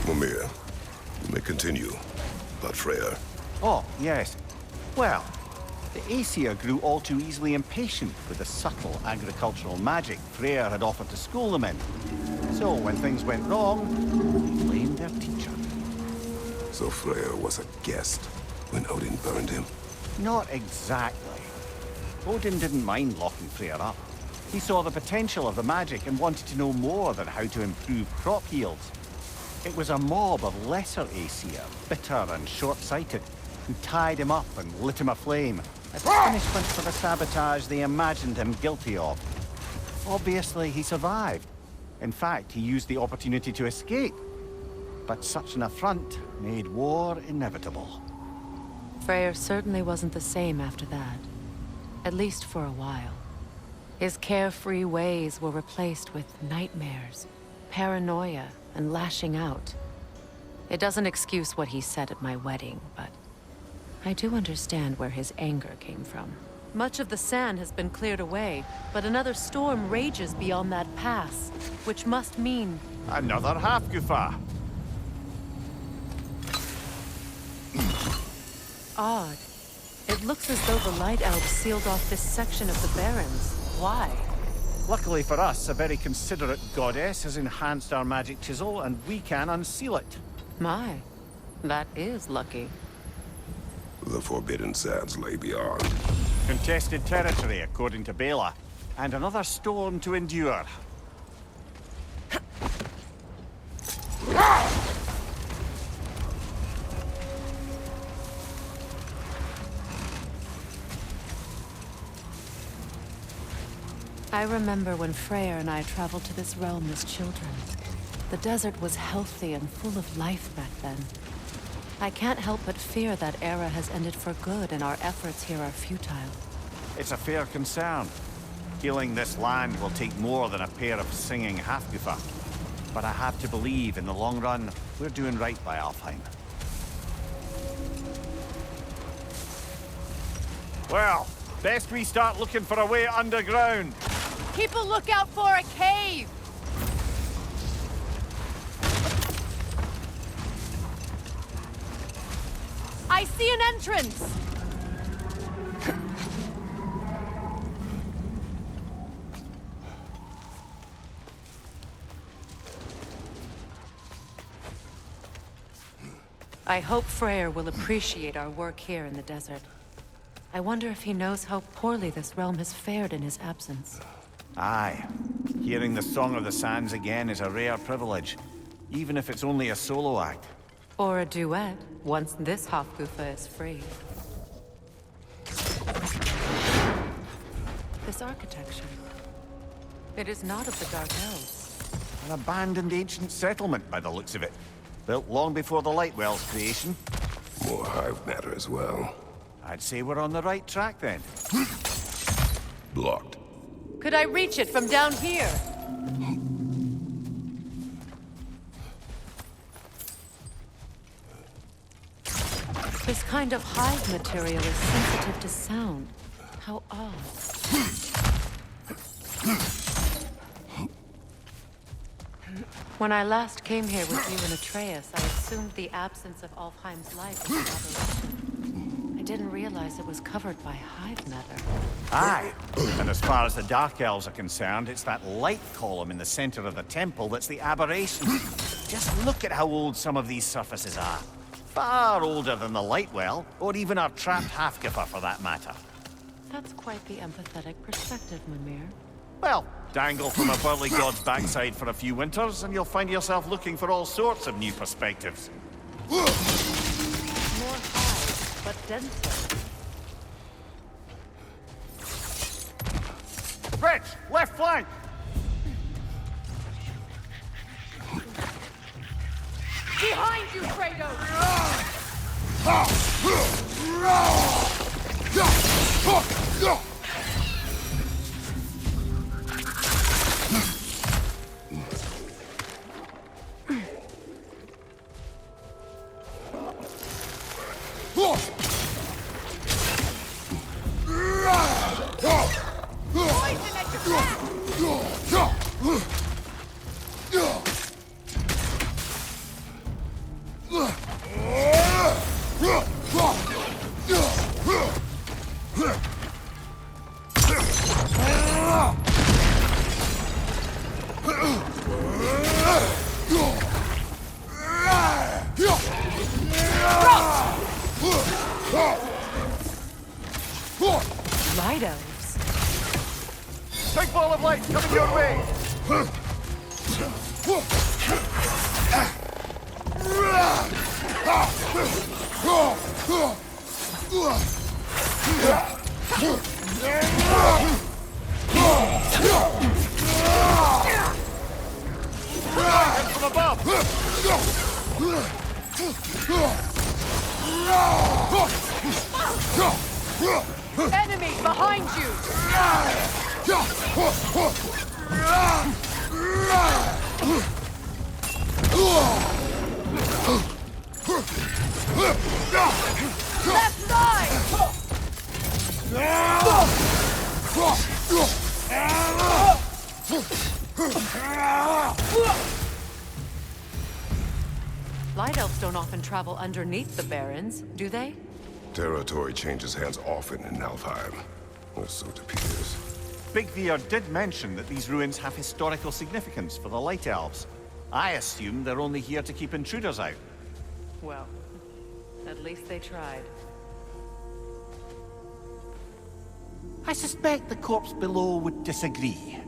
Mimir, you may continue. About Freyr. Oh, yes. Well, the Aesir grew all too easily impatient with the subtle agricultural magic Freyr had offered to school them in. So when things went wrong, they blamed their teacher. So Freyr was a guest when Odin burned him? Not exactly. Odin didn't mind locking Freyr up. He saw the potential of the magic and wanted to know more than how to improve crop yields. It was a mob of lesser Aesir, bitter and short-sighted, who tied him up and lit him aflame as punishment for the sabotage they imagined him guilty of. Obviously, he survived. In fact, he used the opportunity to escape. But such an affront made war inevitable. Freyr certainly wasn't the same after that. At least for a while. His carefree ways were replaced with nightmares, paranoia, and lashing out. It doesn't excuse what he said at my wedding, but I do understand where his anger came from. Much of the sand has been cleared away, but another storm rages beyond that pass, which must mean... Another Hafgufa! Odd. It looks as though the Light Elves sealed off this section of the Barrens. Why? Luckily for us, a very considerate goddess has enhanced our magic chisel, and we can unseal it. My, that is lucky. The Forbidden Sands lay beyond. Contested territory, according to Bela, and another storm to endure. I remember when Freyr and I traveled to this realm as children. The desert was healthy and full of life back then. I can't help but fear that era has ended for good and our efforts here are futile. It's a fair concern. Healing this land will take more than a pair of singing Hafgufa. But I have to believe, in the long run, we're doing right by Alfheim. Well, best we start looking for a way underground. Keep a lookout for a cave! I see an entrance! I hope Freyr will appreciate our work here in the desert. I wonder if he knows how poorly this realm has fared in his absence. Aye. Hearing the Song of the Sands again is a rare privilege, even if it's only a solo act. Or a duet, once this Hofgufa is free. This architecture. It is not of the Dark Elves. An abandoned ancient settlement, by the looks of it. Built long before the Lightwell's creation. More hive matter as well. I'd say we're on the right track, then. Blocked. Could I reach it from down here? This kind of hive material is sensitive to sound. How odd. When I last came here with you and Atreus, I assumed the absence of Alfheim's life was an aberration. I didn't realize it was covered by hive matter. Aye. And as far as the Dark Elves are concerned, it's that light column in the center of the temple that's the aberration. Just look at how old some of these surfaces are. Far older than the Lightwell, or even our trapped Hafgufa for that matter. That's quite the empathetic perspective, Mimir. Well, dangle from a burly god's backside for a few winters, and you'll find yourself looking for all sorts of new perspectives. More hive, but denser. Rich, left flank! Behind you, Kratos! Poison at your back! From above! Enemy behind you! Left side! Light elves don't often travel underneath the barrens, do they? Territory changes hands often in Alfheim. Or so it appears. Big Veer did mention that these ruins have historical significance for the Light Elves. I assume they're only here to keep intruders out. Well, at least they tried. I suspect the corpse below would disagree.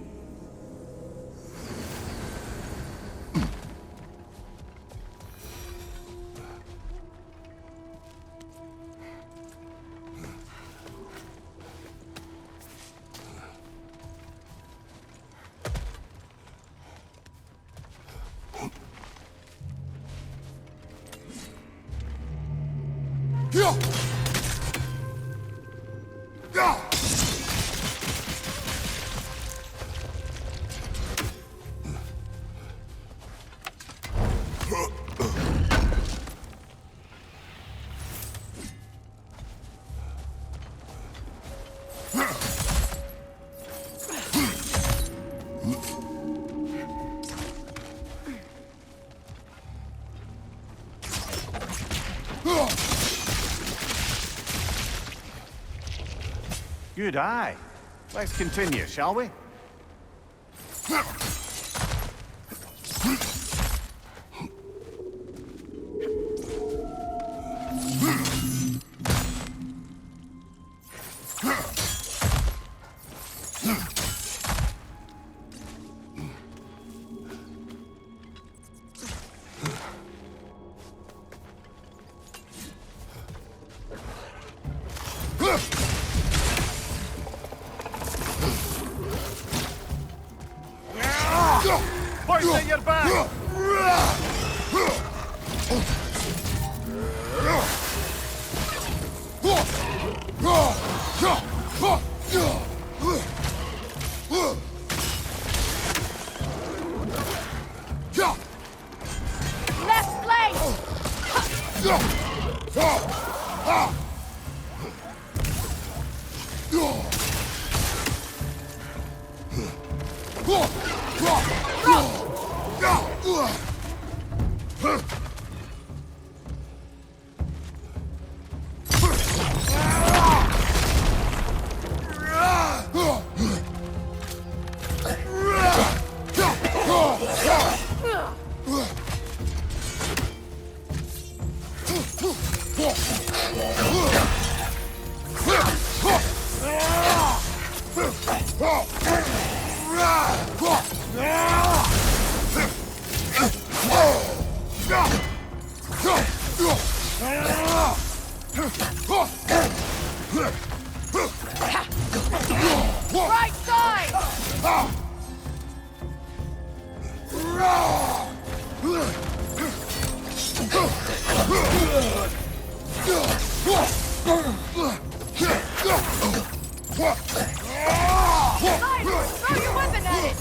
Good eye. Let's continue, shall we? Point at your back! Left flank! Right side! Throw your weapon at it!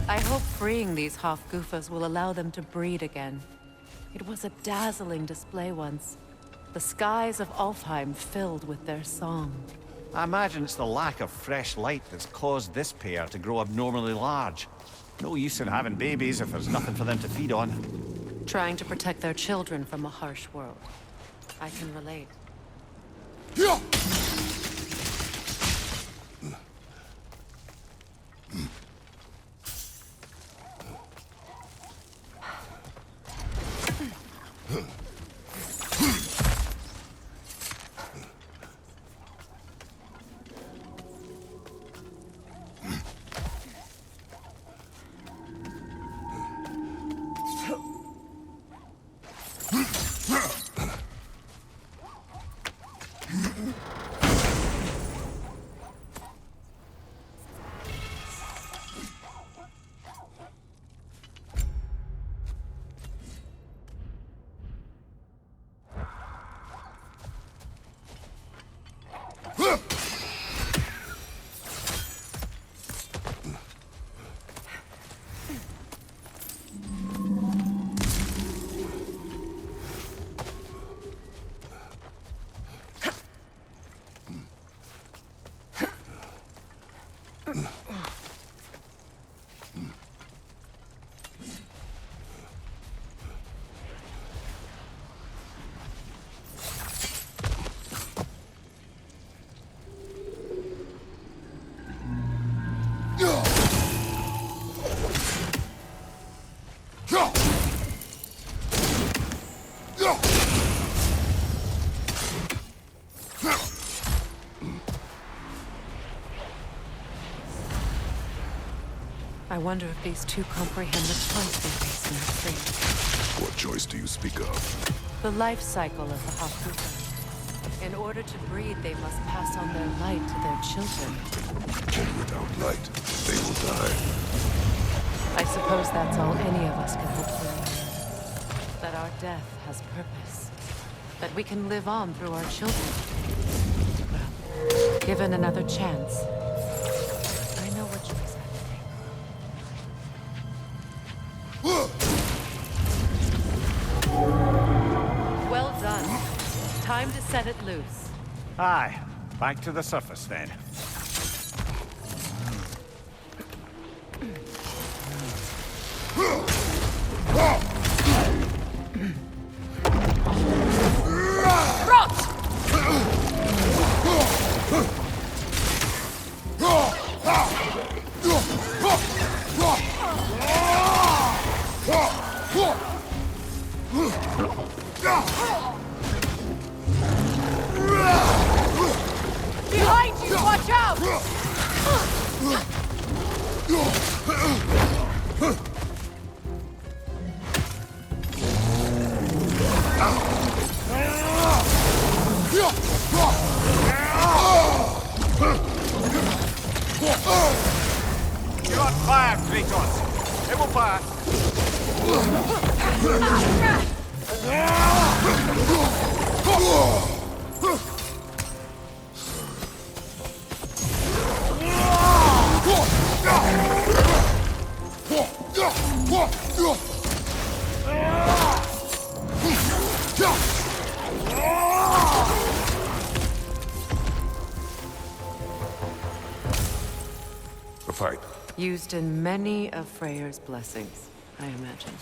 I hope freeing these Hofgufas will allow them to breed again. It was a dazzling display once. The skies of Alfheim filled with their song. I imagine it's the lack of fresh light that's caused this pair to grow abnormally large. No use in having babies if there's nothing for them to feed on. Trying to protect their children from a harsh world. I can relate. I wonder if these two comprehend the choice they face in their freedom. What choice do you speak of? The life cycle of the Hakuta. In order to breed, they must pass on their light to their children. And without light, they will die. I suppose that's all any of us can hope for. That our death has purpose. That we can live on through our children. Well, given another chance, I know what choice I would take. Well done. Time to set it loose. Aye, back to the surface then. Behind you! Watch out! You're on fire, Kratos! It will pass! A fight. Used in many of Freyr's blessings, I imagine.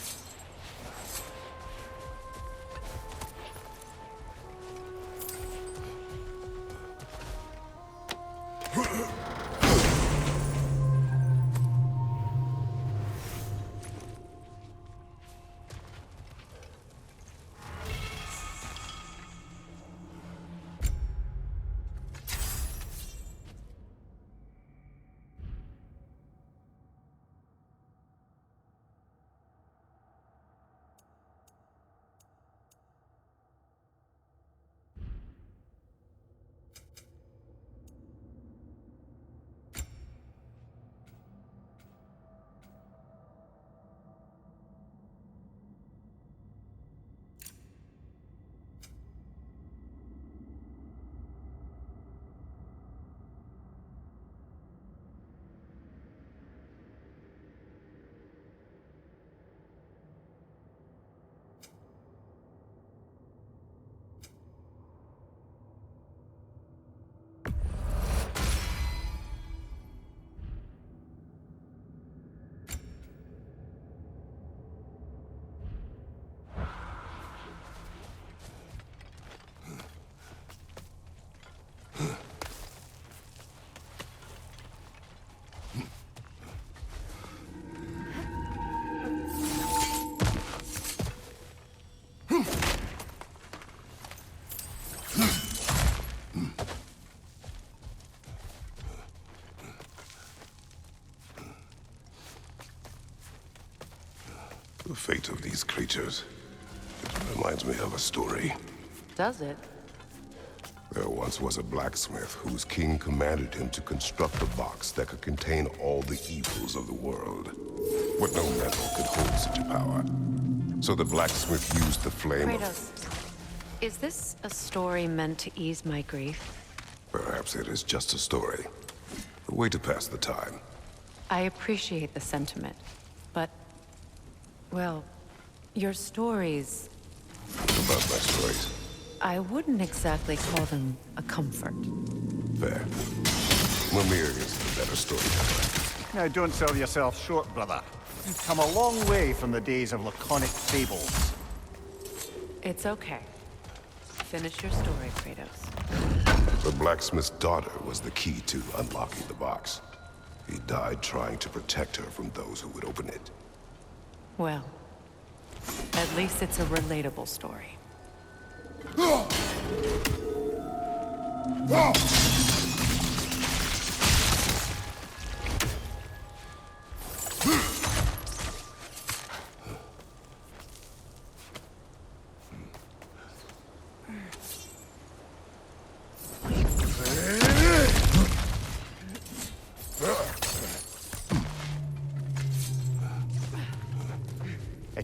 The fate of these creatures. It reminds me of a story. Does it? There once was a blacksmith whose king commanded him to construct a box that could contain all the evils of the world. But no metal could hold such a power. So the blacksmith used the flame of... Kratos, is this a story meant to ease my grief? Perhaps it is just a story. A way to pass the time. I appreciate the sentiment, but... well, your stories... About my stories. I wouldn't exactly call them a comfort. Fair. Mimir is the better storyteller. Now don't sell yourself short, brother. You've come a long way from the days of laconic fables. It's okay. Finish your story, Kratos. The blacksmith's daughter was the key to unlocking the box. He died trying to protect her from those who would open it. Well, at least it's a relatable story.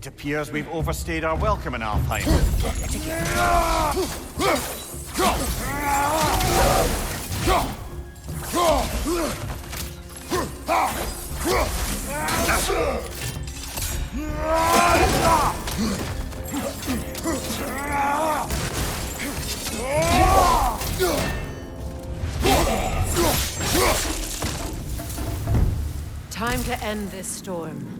It appears we've overstayed our welcome in Alfheim. Time to end this storm.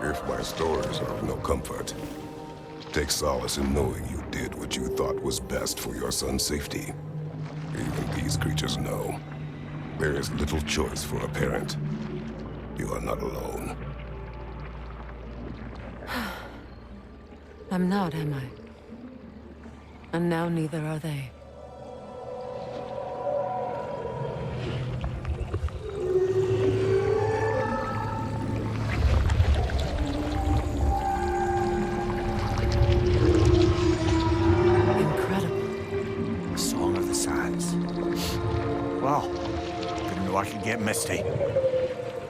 If my stories are of no comfort, take solace in knowing you did what you thought was best for your son's safety. Even these creatures know. There is little choice for a parent. You are not alone. I'm not, am I? And now neither are they. Wow, didn't know I could get misty.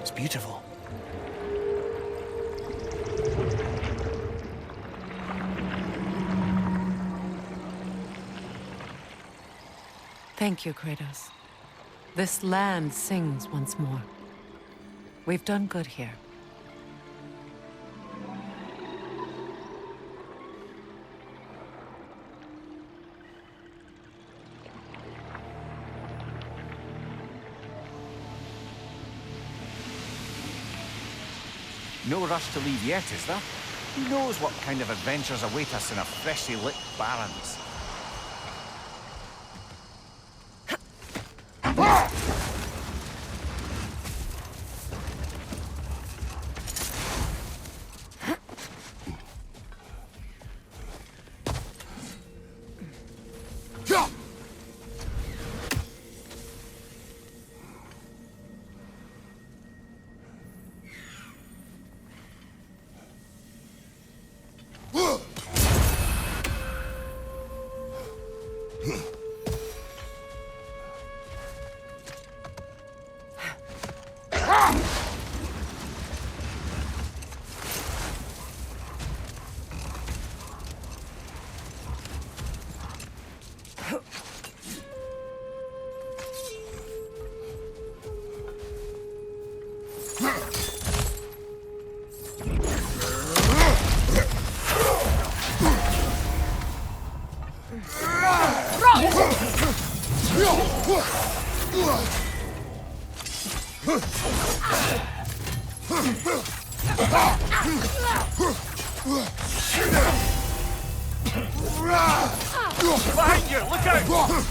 It's beautiful. Thank you, Kratos. This land sings once more. We've done good here. No rush to leave yet, is there? Who knows what kind of adventures await us in a freshly lit Barrens? Behind you! Look out!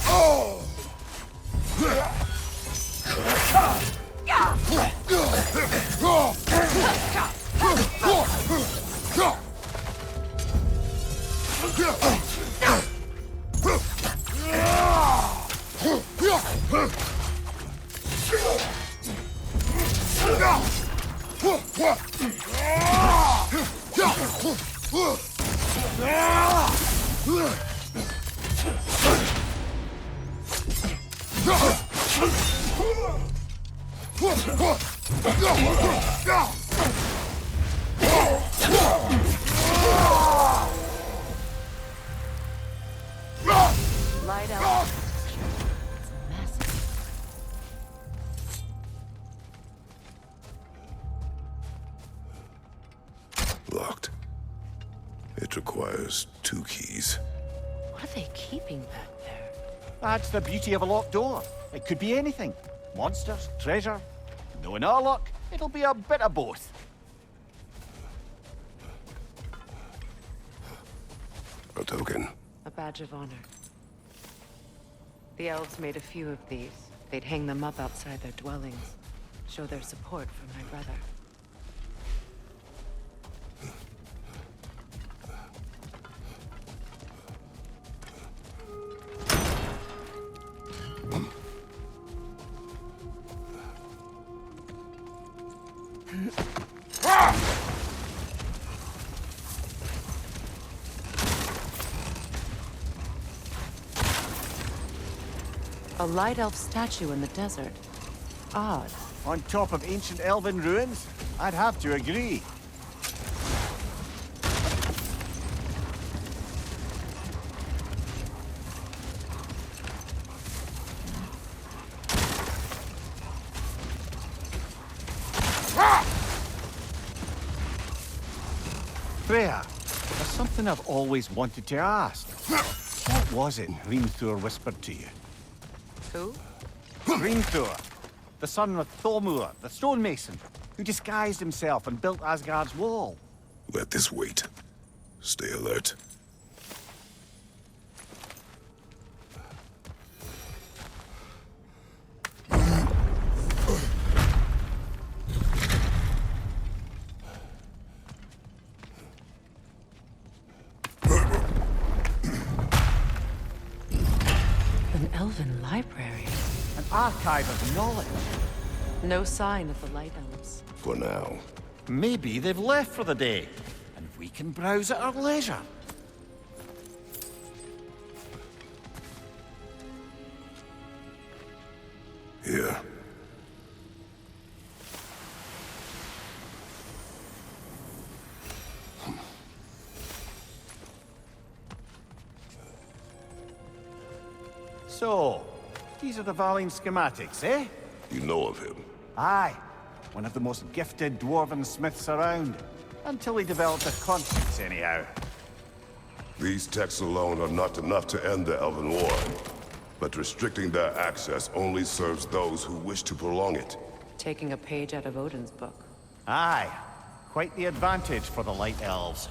Light out. It's massive. Locked. It requires 2 keys. What are they keeping back there? That's the beauty of a locked door. It could be anything. Monsters, treasure. Knowing our luck, it'll be a bit of both. A token. A badge of honor. The elves made a few of these. They'd hang them up outside their dwellings. Show their support for my brother. A light elf statue in the desert. Odd. On top of ancient elven ruins? I'd have to agree. Freya, there's something I've always wanted to ask. What was it Hrimthur whispered to you? Who? Hrimthur, the son of Thormur, the stonemason, who disguised himself and built Asgard's wall. Let this wait. Stay alert. An elven library. An archive of knowledge. No sign of the light elves. For now. Maybe they've left for the day, and we can browse at our leisure. Here. So, these are the Valine schematics, eh? You know of him. Aye. One of the most gifted dwarven smiths around. Until he developed a conscience, anyhow. These texts alone are not enough to end the Elven War. But restricting their access only serves those who wish to prolong it. Taking a page out of Odin's book. Aye. Quite the advantage for the Light Elves.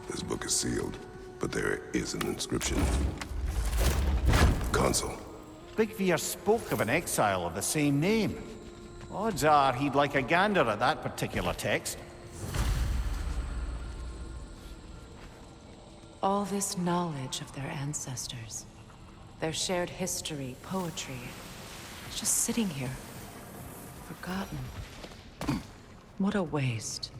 This book is sealed, but there is an inscription. Consul. Bigvir spoke of an exile of the same name. Odds are he'd like a gander at that particular text. All this knowledge of their ancestors. Their shared history, poetry. It's just sitting here. Forgotten. What a waste.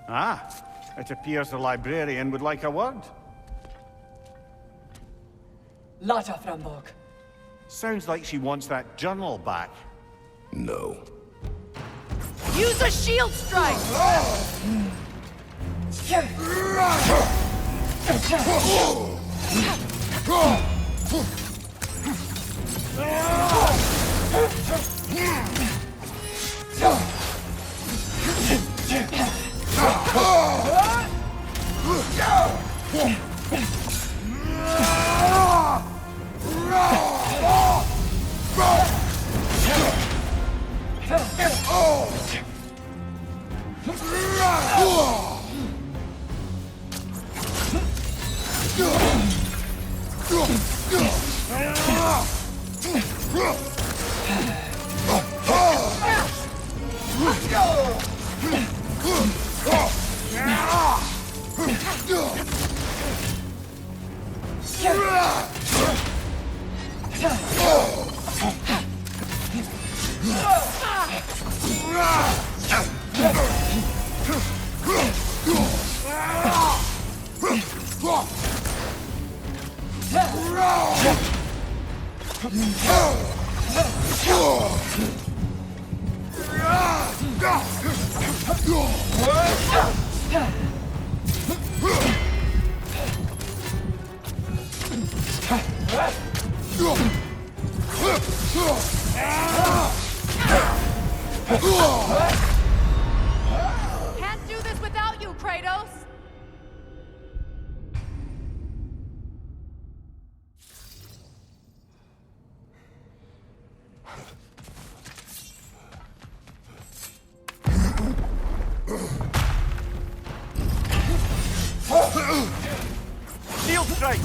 Ah, it appears the librarian would like a word. Lata Frambog. Sounds like she wants that journal back. No. Use a shield strike! Can't do this without you, Kratos! Shield strike!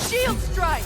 Shield strike!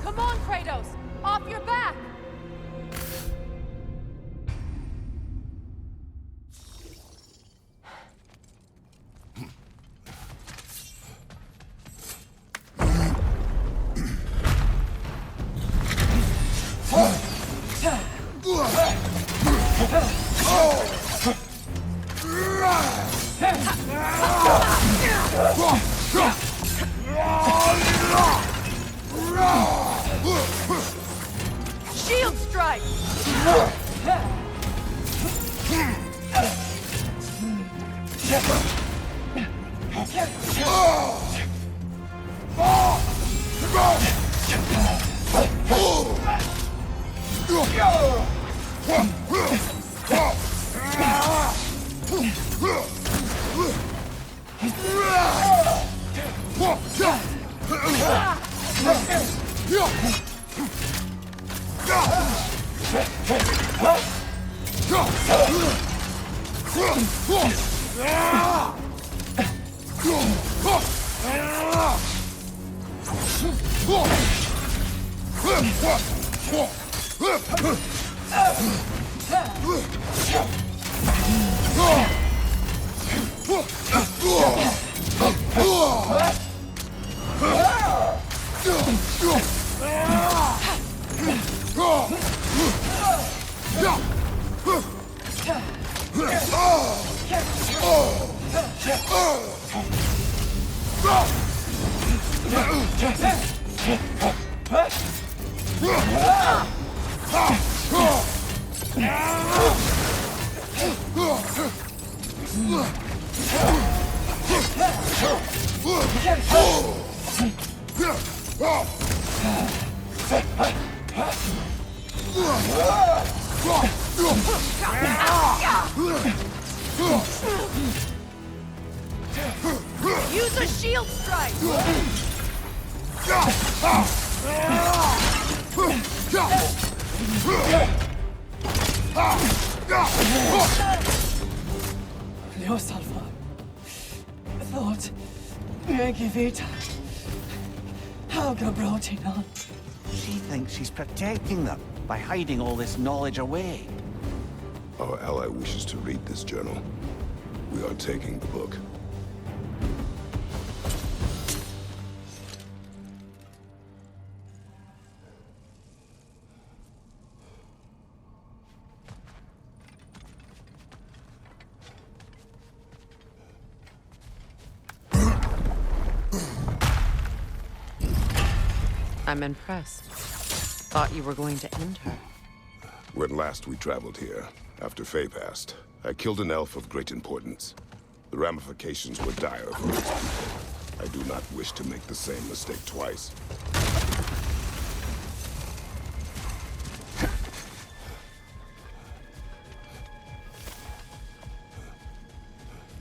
Come on, Kratos! Off your back! Shield strike! What? Use a shield strike! Leo Salva. Thought. Megivita. Helga brought it on. She thinks she's protecting them by hiding all this knowledge away. Our ally wishes to read this journal. We are taking the book. I'm impressed. Thought you were going to end her. When last we traveled here, after Faye passed, I killed an elf of great importance. The ramifications were dire for its people. I do not wish to make the same mistake twice.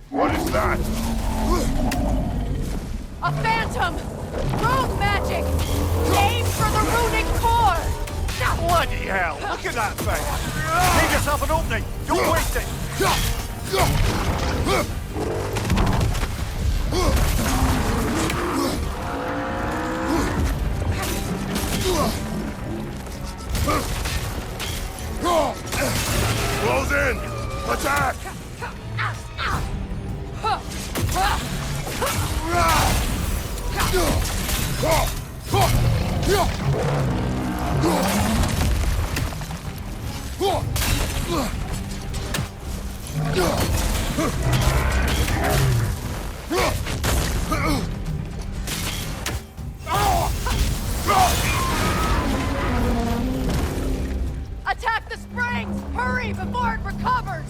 What is that? A phantom! Rogue magic! Aim for the runic core! Bloody hell! Look at that thing! Give yourself an opening! Don't waste it! Close in! Attack! Attack the springs! Hurry before it recovers!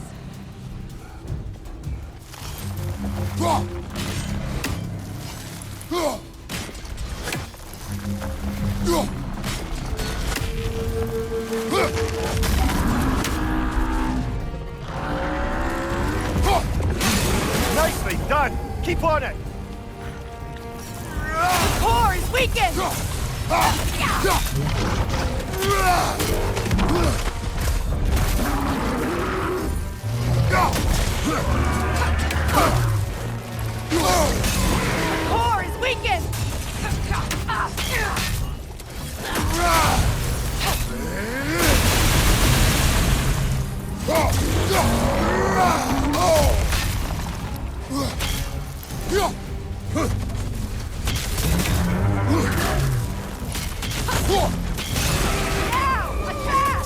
Nicely done! Keep on it! The core is weakened! Core is weakened! Now! Attack!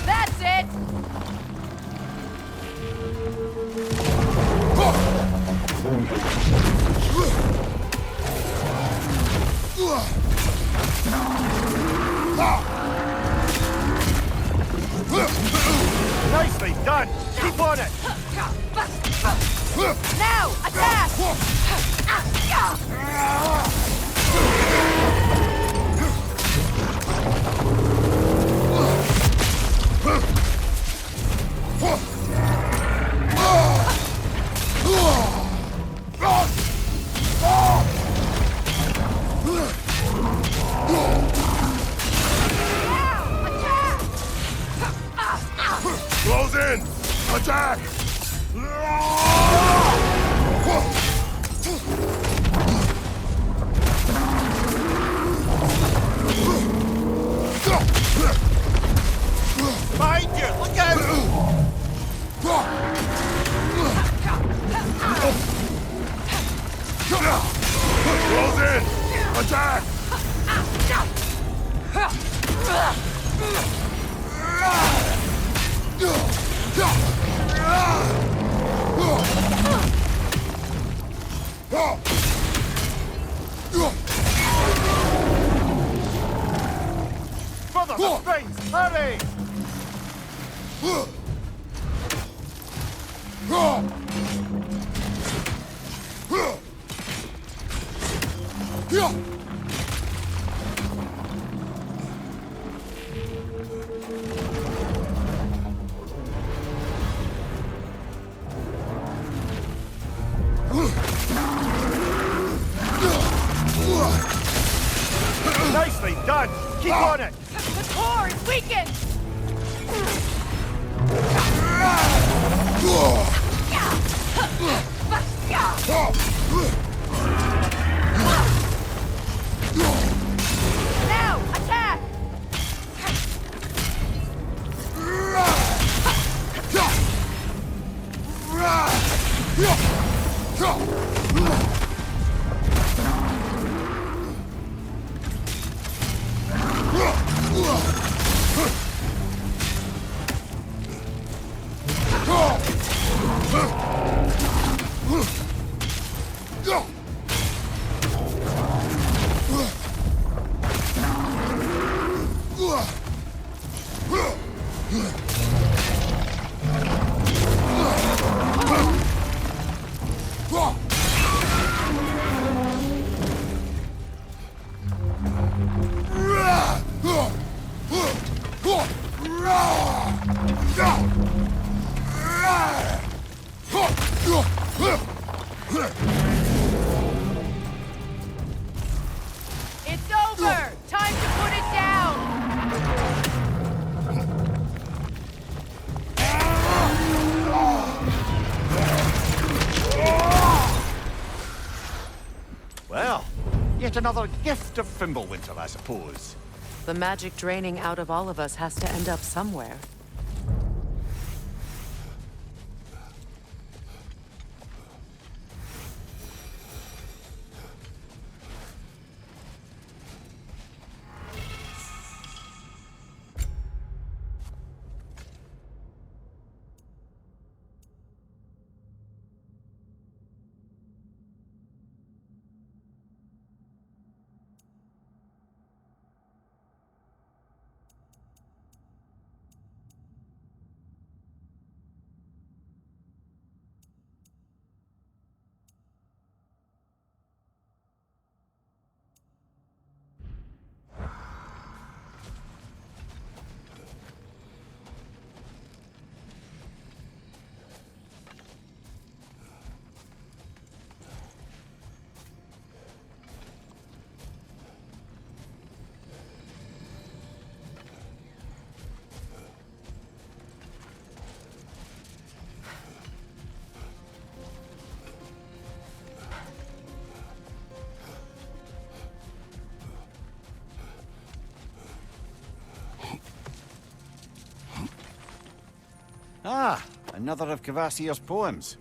That's it! Nicely done! Keep on it! Now! Attack! Close in! Attack! Behind you! Look out! Nicely done! Keep on it! The core is weakened! Now, attack! It's over! Time to put it down! Well, yet another gift of Fimbulwinter, I suppose. The magic draining out of all of us has to end up somewhere. Ah, another of Kvasir's poems.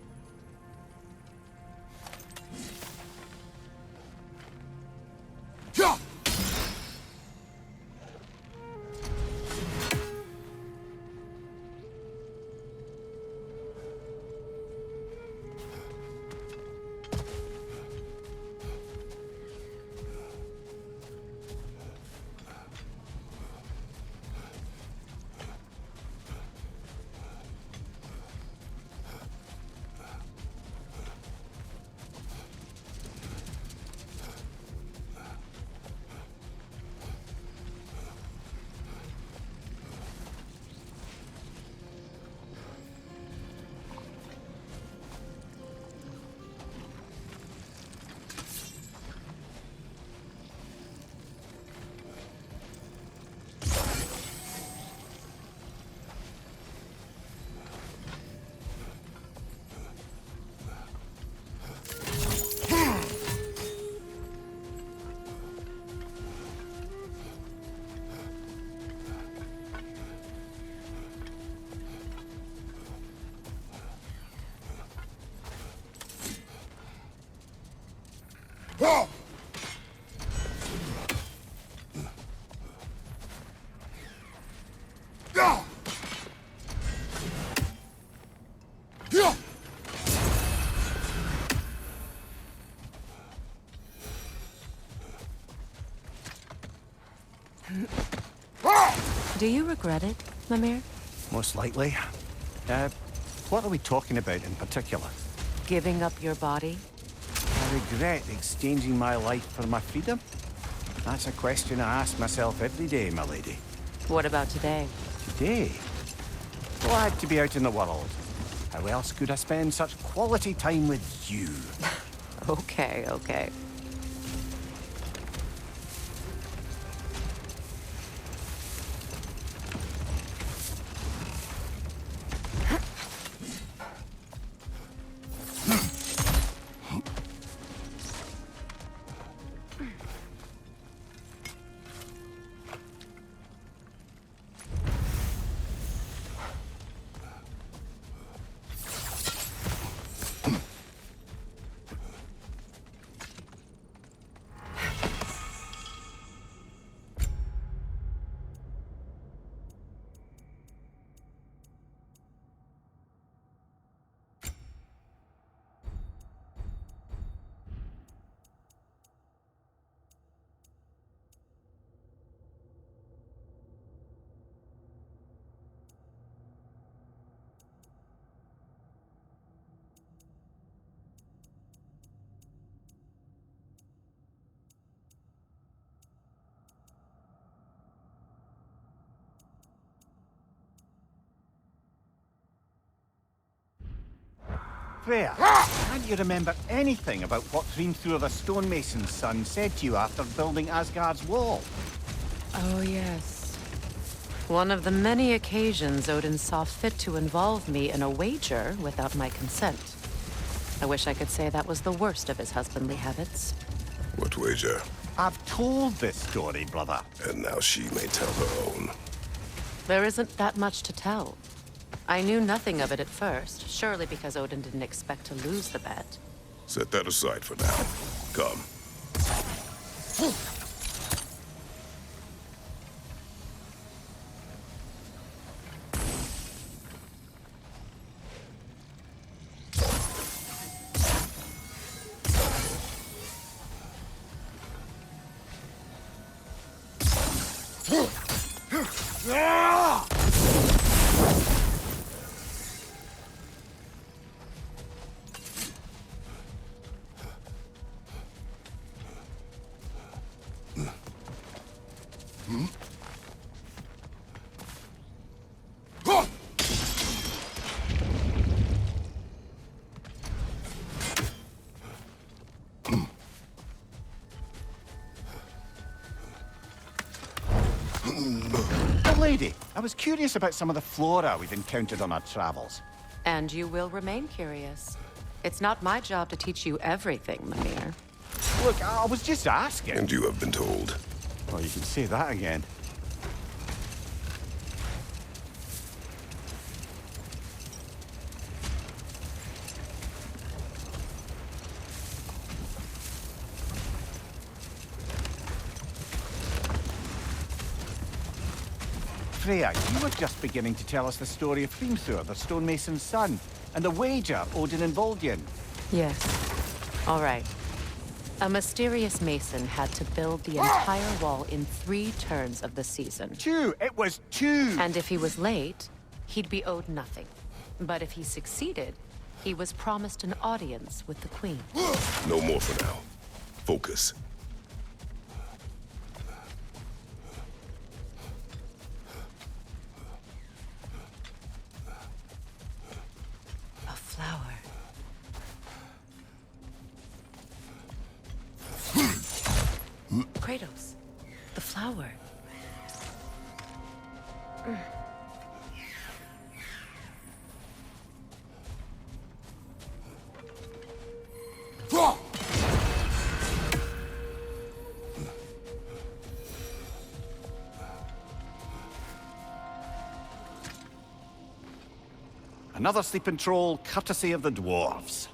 Do you regret it, Mimir? Most likely. What are we talking about in particular? Giving up your body? I regret exchanging my life for my freedom? That's a question I ask myself every day, my lady. What about today? Today? Well, I had to be out in the world. How else could I spend such quality time with you? Okay, okay. Freya, can't you remember anything about what Hrimthur the stonemason's son said to you after building Asgard's wall? Oh, yes. One of the many occasions Odin saw fit to involve me in a wager without my consent. I wish I could say that was the worst of his husbandly habits. What wager? I've told this story, brother. And now she may tell her own. There isn't that much to tell. I knew nothing of it at first, surely because Odin didn't expect to lose the bet. Set that aside for now. Come. Lady, I was curious about some of the flora we've encountered on our travels. And you will remain curious. It's not my job to teach you everything, Mimir. Look, I was just asking. And you have been told. Oh, you can say that again. Freya, you were just beginning to tell us the story of Hrimthur, the stonemason's son, and the wager Odin involved you in. Yes. All right. A mysterious mason had to build the entire wall in 3 turns of the season. 2! It was 2! And if he was late, he'd be owed nothing. But if he succeeded, he was promised an audience with the queen. No more for now. Focus. A flower. Kratos, the flower. Another sleeping troll, courtesy of the dwarves.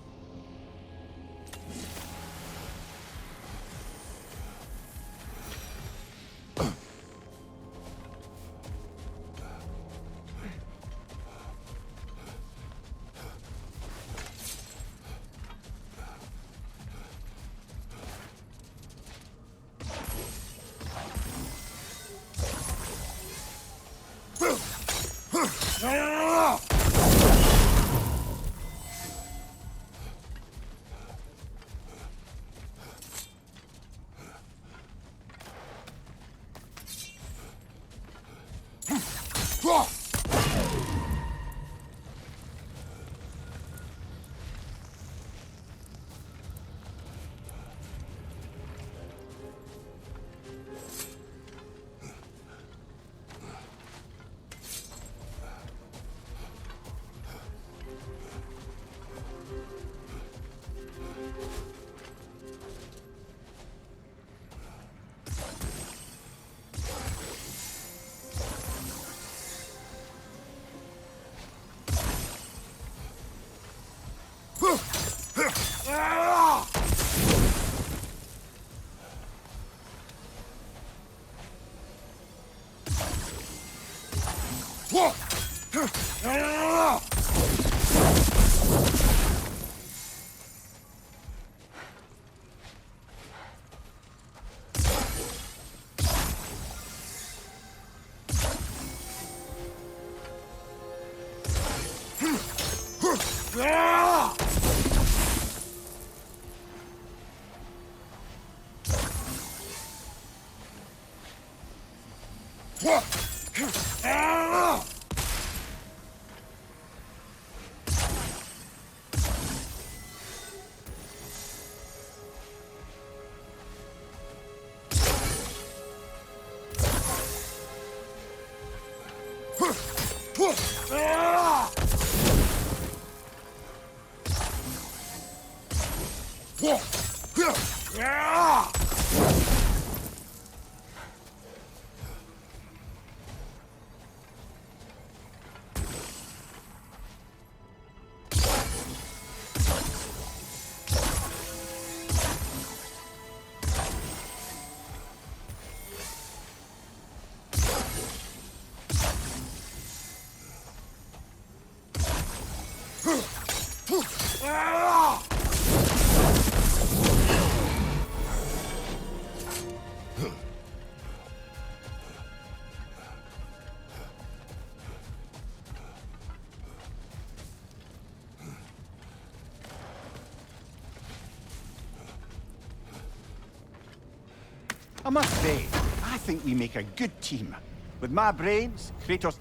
I must say, I think we make a good team. With my brains, Kratos'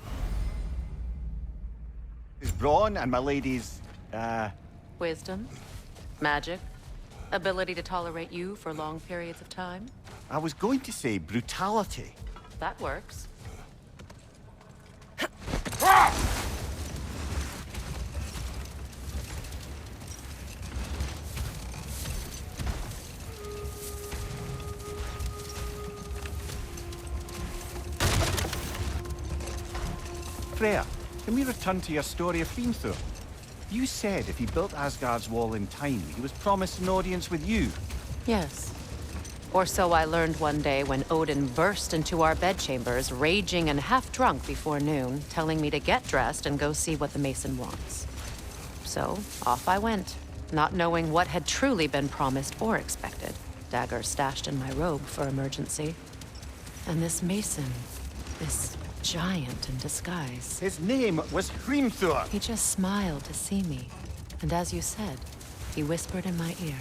brawn, and my lady's, Wisdom, magic, ability to tolerate you for long periods of time. I was going to say brutality. That works. Freya, can we return to your story of Hrimthur? You said if he built Asgard's wall in time, he was promised an audience with you. Yes. Or so I learned one day when Odin burst into our bedchambers, raging and half-drunk before noon, telling me to get dressed and go see what the Mason wants. So, off I went, not knowing what had truly been promised or expected. Dagger stashed in my robe for emergency. And this Mason, this giant in disguise. His name was Hrimthur. He just smiled to see me. And as you said, he whispered in my ear.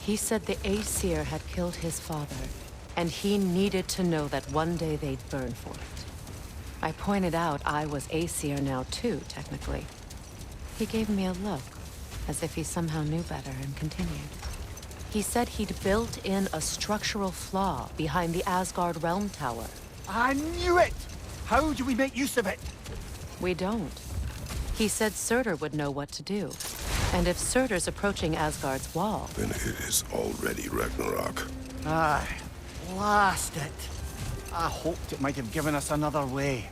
He said the Aesir had killed his father, and he needed to know that one day they'd burn for it. I pointed out I was Aesir now too, technically. He gave me a look, as if he somehow knew better, and continued. He said he'd built in a structural flaw behind the Asgard Realm Tower. I knew it! How do we make use of it? We don't. He said Surtur would know what to do. And if Surtur's approaching Asgard's wall... Then it is already Ragnarok. Aye, blast it. I hoped it might have given us another way.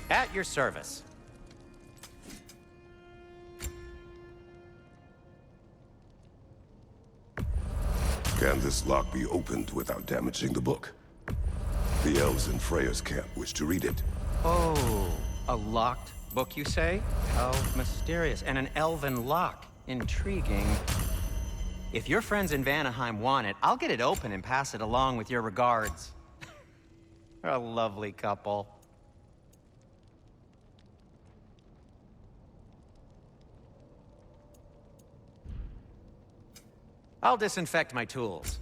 At your service. Can this lock be opened without damaging the book? The elves in Freya's camp wish to read it. Oh, a locked book, you say? How mysterious. And an elven lock. Intriguing. If your friends in Vanaheim want it, I'll get it open and pass it along with your regards. A lovely couple. I'll disinfect my tools.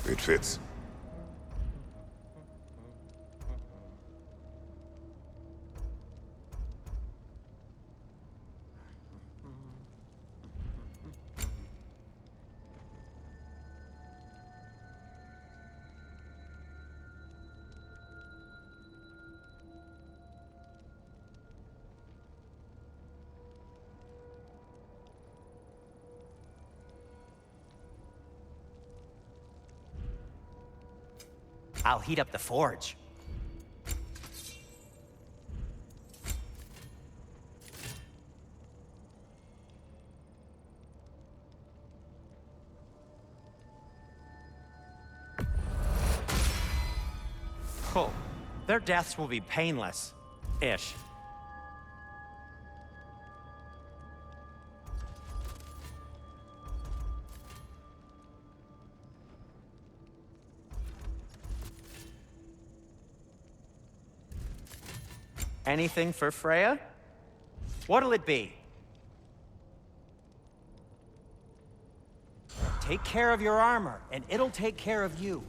It fits. I'll heat up the forge. Oh, their deaths will be painless-ish. Anything for Freya? What'll it be? Take care of your armor, and it'll take care of you.